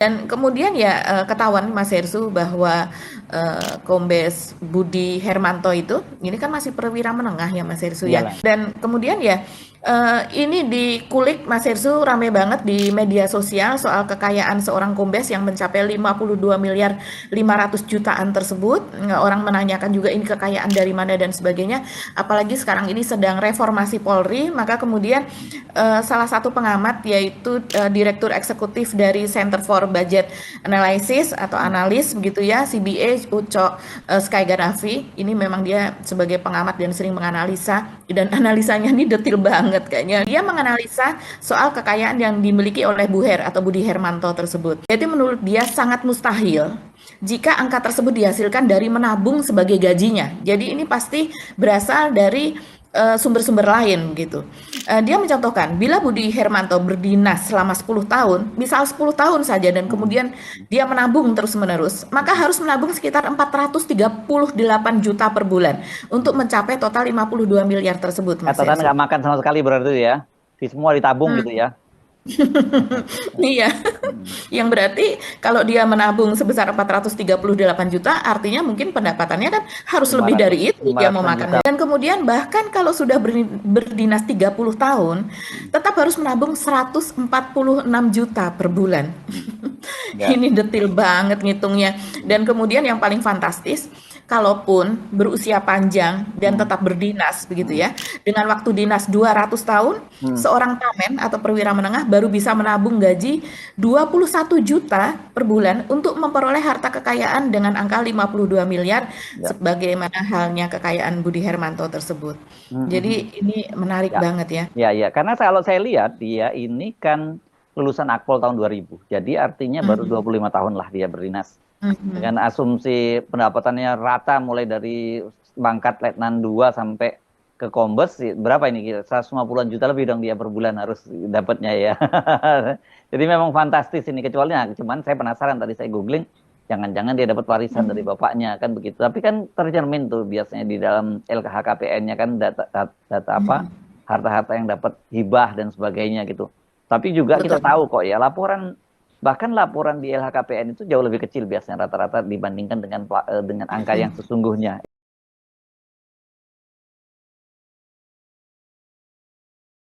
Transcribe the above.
Dan kemudian ya ketahuan Mas Hersu bahwa Kombes Budi Hermanto itu ini kan masih perwira menengah ya Mas Hersu ya. Iyalah. Dan kemudian ya ini dikulik Mas Hersu rame banget di media sosial soal kekayaan seorang Kombes yang mencapai 52 miliar 500 jutaan tersebut. Orang menanyakan juga ini kekayaan dari mana dan sebagainya. Apalagi sekarang ini sedang reformasi Polri, maka kemudian salah satu pengamat yaitu Direktur Eksekutif dari Center for Budget Analysis atau analis begitu ya, CBA Uco Skygaravi. Ini memang dia sebagai pengamat dan sering menganalisa dan analisanya ini detil banget kayaknya. Dia menganalisa soal kekayaan yang dimiliki oleh atau Budi Hermanto tersebut. Jadi menurut dia sangat mustahil jika angka tersebut dihasilkan dari menabung sebagai gajinya. Jadi ini pasti berasal dari sumber-sumber lain gitu. Dia mencontohkan, bila Budi Hermanto berdinas selama 10 tahun, misal 10 tahun saja dan Mm. kemudian dia menabung terus-menerus, maka harus menabung sekitar 438 juta per bulan untuk mencapai total 52 miliar tersebut, Mas Catatan Hersu. nggak makan sama sekali berarti ya. Di semua ditabung Hmm. gitu ya. Iya, Mm. yang berarti kalau dia menabung sebesar 438 juta, artinya mungkin pendapatannya kan harus lebih 500, dari itu dia mau 500 juta. makan. Dan kemudian bahkan kalau sudah berdinas 30 tahun, Mm. tetap harus menabung 146 juta per bulan. Ya. Ini detil banget ngitungnya. Dan kemudian yang paling fantastis, kalaupun berusia panjang dan Mm. tetap berdinas begitu Mm. ya, dengan waktu dinas 200 tahun, Mm. seorang tamen atau perwira menengah baru bisa menabung gaji 21 juta per bulan untuk memperoleh harta kekayaan dengan angka 52 miliar Ya. sebagaimana halnya kekayaan Budi Hermanto tersebut. Mm, mm, mm. Jadi ini menarik Ya. banget ya. Ya, ya. Karena kalau saya lihat dia ini kan lulusan Akpol tahun 2000. Jadi artinya baru Mhm, 25 tahun lah dia berdinas. mhm. Dengan asumsi pendapatannya rata mulai dari pangkat Letnan 2 sampai ke Kombes, berapa ini? 150-an juta lebih dong dia per bulan harus dapatnya ya. Jadi memang fantastis ini kecuali, cuman saya penasaran tadi saya googling, jangan-jangan dia dapat warisan dari Mhm, bapaknya kan begitu. Tapi kan tercermin tuh biasanya di dalam LKHKPN-nya kan data apa mhm. harta-harta yang dapat hibah dan sebagainya gitu. Tapi juga kita Betul. tahu kok ya bahkan laporan di LHKPN itu jauh lebih kecil biasanya rata-rata dibandingkan dengan angka yang sesungguhnya.